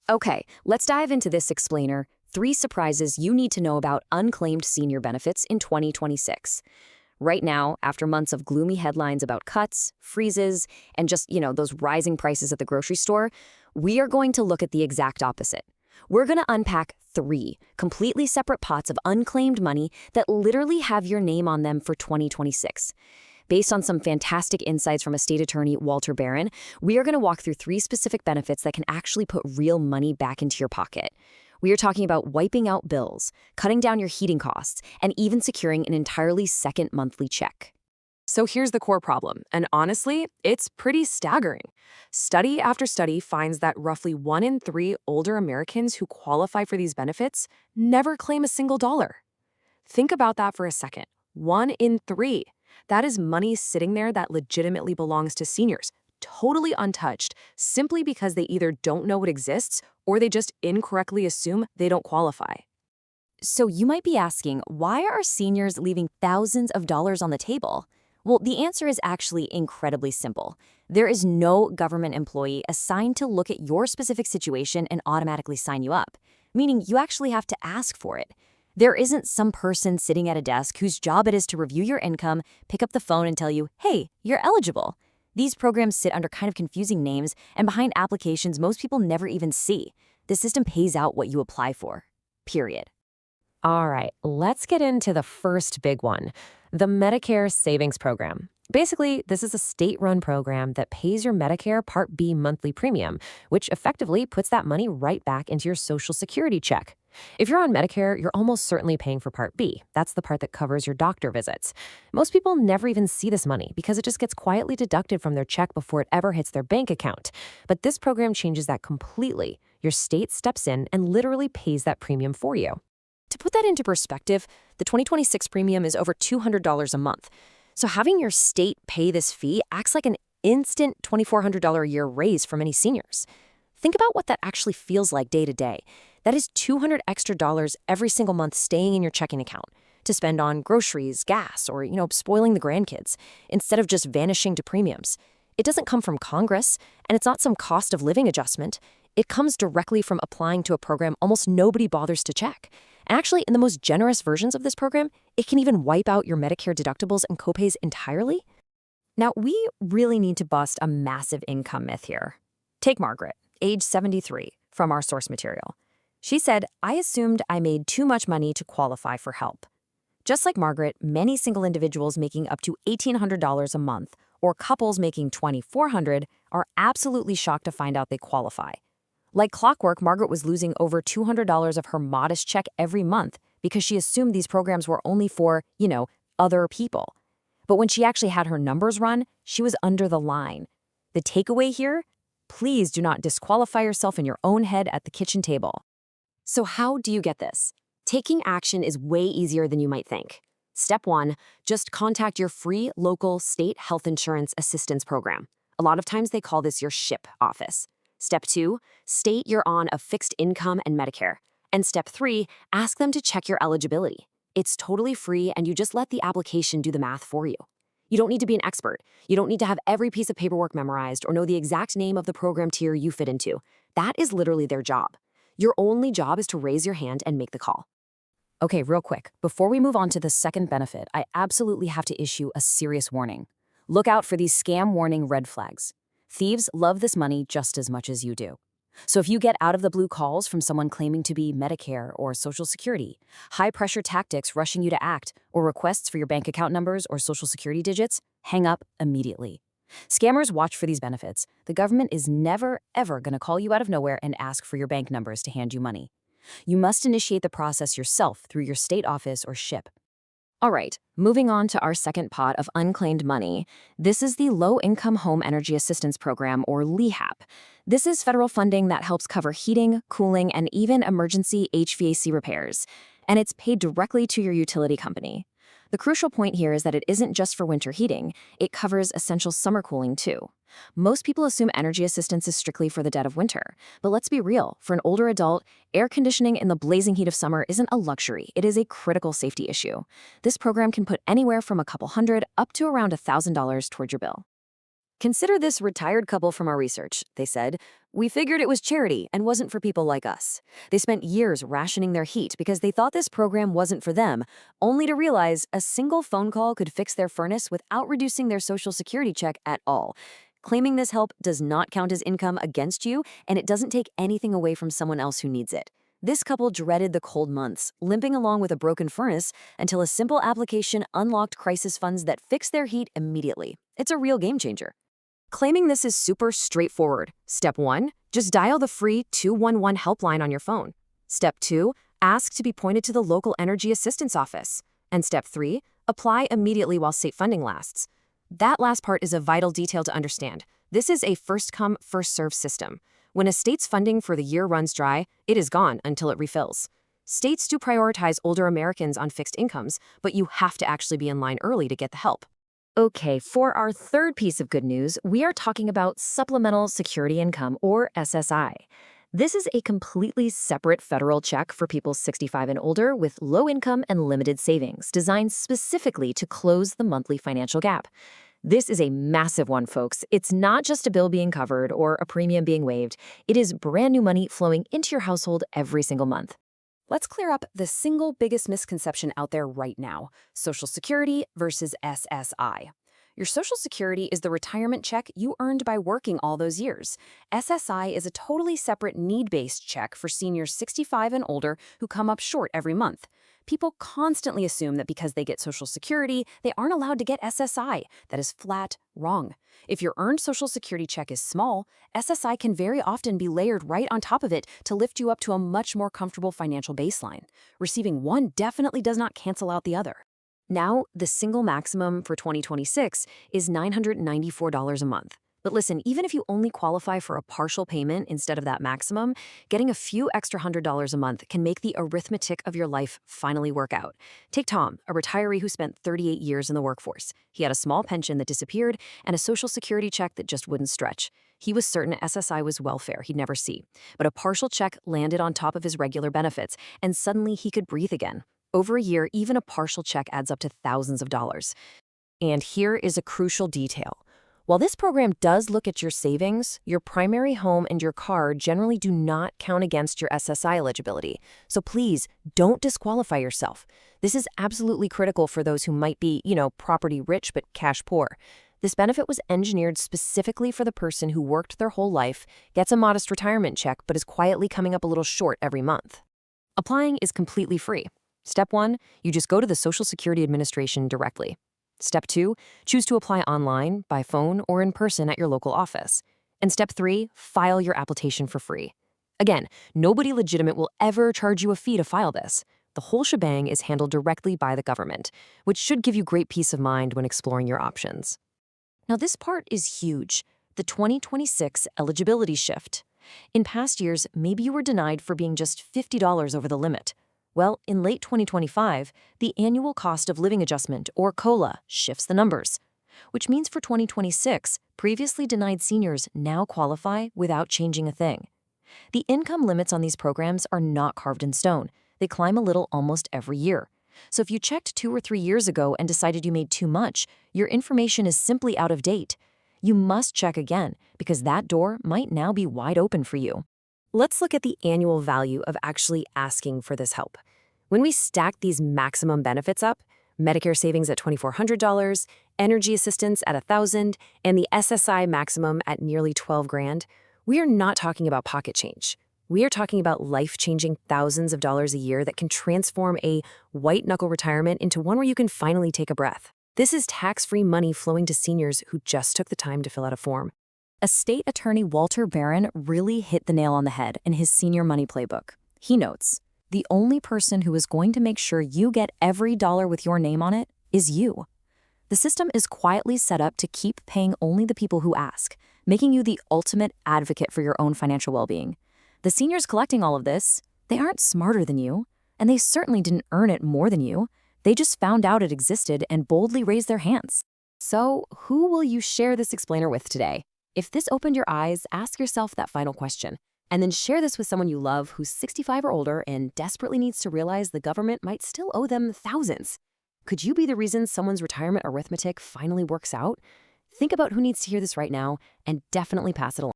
Okay, let's dive into this explainer. 3 surprises you need to know about unclaimed senior benefits in 2026. Right now, after months of gloomy headlines about cuts, freezes, and just those rising prices at the grocery store, we are going to look at the exact opposite. We're going to unpack 3 completely separate pots of unclaimed money that literally have your name on them for 2026. Based on some fantastic insights from a state attorney, Walter Barron, we are going to walk through 3 specific benefits that can actually put real money back into your pocket. We are talking about wiping out bills, cutting down your heating costs, and even securing an entirely second monthly check. So here's the core problem, and honestly, it's pretty staggering. Study after study finds that roughly 1 in 3 older Americans who qualify for these benefits never claim a single dollar. Think about that for a second. 1 in 3. That is money sitting there that legitimately belongs to seniors, totally untouched, simply because they either don't know it exists or they just incorrectly assume they don't qualify. So you might be asking, why are seniors leaving thousands of dollars on the table? Well, the answer is actually incredibly simple. There is no government employee assigned to look at your specific situation and automatically sign you up, meaning you actually have to ask for it. There isn't some person sitting at a desk whose job it is to review your income, pick up the phone and tell you, hey, you're eligible. These programs sit under kind of confusing names and behind applications most people never even see. The system pays out what you apply for. Period. All right, let's get into the first big one, the Medicare Savings Program. Basically, this is a state-run program that pays your Medicare Part B monthly premium, which effectively puts that money right back into your Social Security check. If you're on Medicare, you're almost certainly paying for Part B. That's the part that covers your doctor visits. Most people never even see this money because it just gets quietly deducted from their check before it ever hits their bank account. But this program changes that completely. Your state steps in and literally pays that premium for you. To put that into perspective, the 2026 premium is over $200 a month. So having your state pay this fee acts like an instant $2,400 a year raise for many seniors. Think about what that actually feels like day to day. That is $200 extra every single month staying in your checking account to spend on groceries, gas, or spoiling the grandkids, instead of just vanishing to premiums. It doesn't come from Congress, and it's not some cost of living adjustment. It comes directly from applying to a program almost nobody bothers to check. And actually, in the most generous versions of this program, it can even wipe out your Medicare deductibles and copays entirely. Now, we really need to bust a massive income myth here. Take Margaret, age 73, from our source material. She said, I assumed I made too much money to qualify for help. Just like Margaret, many single individuals making up to $1,800 a month or couples making $2,400 are absolutely shocked to find out they qualify. Like clockwork, Margaret was losing over $200 of her modest check every month because she assumed these programs were only for, other people. But when she actually had her numbers run, she was under the line. The takeaway here? Please do not disqualify yourself in your own head at the kitchen table. So how do you get this? Taking action is way easier than you might think. Step 1, just contact your free local state health insurance assistance program. A lot of times they call this your SHIP office. Step 2, state you're on a fixed income and Medicare. And Step 3, ask them to check your eligibility. It's totally free and you just let the application do the math for you. You don't need to be an expert. You don't need to have every piece of paperwork memorized or know the exact name of the program tier you fit into. That is literally their job. Your only job is to raise your hand and make the call. Okay, real quick, before we move on to the second benefit, I absolutely have to issue a serious warning. Look out for these scam warning red flags. Thieves love this money just as much as you do. So if you get out of the blue calls from someone claiming to be Medicare or Social Security, high-pressure tactics rushing you to act, or requests for your bank account numbers or Social Security digits, hang up immediately. Scammers watch for these benefits. The government is never, ever going to call you out of nowhere and ask for your bank numbers to hand you money. You must initiate the process yourself through your state office or SHIP. All right, moving on to our second pot of unclaimed money. This is the Low-Income Home Energy Assistance Program, or LEHAP. This is federal funding that helps cover heating, cooling, and even emergency HVAC repairs. And it's paid directly to your utility company. The crucial point here is that it isn't just for winter heating. It covers essential summer cooling, too. Most people assume energy assistance is strictly for the dead of winter. But let's be real, for an older adult, air conditioning in the blazing heat of summer isn't a luxury. It is a critical safety issue. This program can put anywhere from a couple hundred up to around $1,000 toward your bill. Consider this retired couple from our research, they said. We figured it was charity and wasn't for people like us. They spent years rationing their heat because they thought this program wasn't for them, only to realize a single phone call could fix their furnace without reducing their Social Security check at all. Claiming this help does not count as income against you, and it doesn't take anything away from someone else who needs it. This couple dreaded the cold months, limping along with a broken furnace until a simple application unlocked crisis funds that fixed their heat immediately. It's a real game changer. Claiming this is super straightforward. Step 1, just dial the free 211 helpline on your phone. Step 2, ask to be pointed to the local energy assistance office. And Step 3, apply immediately while state funding lasts. That last part is a vital detail to understand. This is a first-come, first-served system. When a state's funding for the year runs dry, it is gone until it refills. States do prioritize older Americans on fixed incomes, but you have to actually be in line early to get the help. Okay, for our third piece of good news, we are talking about Supplemental Security Income, or SSI. This is a completely separate federal check for people 65 and older with low income and limited savings, designed specifically to close the monthly financial gap. This is a massive one, folks. It's not just a bill being covered or a premium being waived. It is brand new money flowing into your household every single month. Let's clear up the single biggest misconception out there right now: Social Security versus SSI. Your Social Security is the retirement check you earned by working all those years. SSI is a totally separate need-based check for seniors 65 and older who come up short every month. People constantly assume that because they get Social Security, they aren't allowed to get SSI. That is flat wrong. If your earned Social Security check is small, SSI can very often be layered right on top of it to lift you up to a much more comfortable financial baseline. Receiving one definitely does not cancel out the other. Now, the single maximum for 2026 is $994 a month. But listen, even if you only qualify for a partial payment instead of that maximum, getting a few extra $100 a month can make the arithmetic of your life finally work out. Take Tom, a retiree who spent 38 years in the workforce. He had a small pension that disappeared and a Social Security check that just wouldn't stretch. He was certain SSI was welfare he'd never see. But a partial check landed on top of his regular benefits, and suddenly he could breathe again. Over a year, even a partial check adds up to thousands of dollars. And here is a crucial detail. While this program does look at your savings, your primary home and your car generally do not count against your SSI eligibility. So please, don't disqualify yourself. This is absolutely critical for those who might be, property rich but cash poor. This benefit was engineered specifically for the person who worked their whole life, gets a modest retirement check, but is quietly coming up a little short every month. Applying is completely free. Step 1, you just go to the Social Security Administration directly. Step 2, choose to apply online, by phone, or in person at your local office. And Step 3, file your application for free. Again, nobody legitimate will ever charge you a fee to file this. The whole shebang is handled directly by the government, which should give you great peace of mind when exploring your options. Now, this part is huge: the 2026 eligibility shift. In past years, maybe you were denied for being just $50 over the limit. Well, in late 2025, the annual cost of living adjustment, or COLA, shifts the numbers, which means for 2026, previously denied seniors now qualify without changing a thing. The income limits on these programs are not carved in stone. They climb a little almost every year. So if you checked 2 or 3 years ago and decided you made too much, your information is simply out of date. You must check again, because that door might now be wide open for you. Let's look at the annual value of actually asking for this help. When we stack these maximum benefits up, Medicare savings at $2,400, energy assistance at $1,000, and the SSI maximum at nearly $12,000, we are not talking about pocket change. We are talking about life-changing thousands of dollars a year that can transform a white-knuckle retirement into one where you can finally take a breath. This is tax-free money flowing to seniors who just took the time to fill out a form. Estate attorney Walter Barron really hit the nail on the head in his senior money playbook. He notes, the only person who is going to make sure you get every dollar with your name on it is you. The system is quietly set up to keep paying only the people who ask, making you the ultimate advocate for your own financial well-being. The seniors collecting all of this, they aren't smarter than you, and they certainly didn't earn it more than you. They just found out it existed and boldly raised their hands. So, who will you share this explainer with today? If this opened your eyes, ask yourself that final question, and then share this with someone you love who's 65 or older and desperately needs to realize the government might still owe them thousands. Could you be the reason someone's retirement arithmetic finally works out? Think about who needs to hear this right now and definitely pass it along.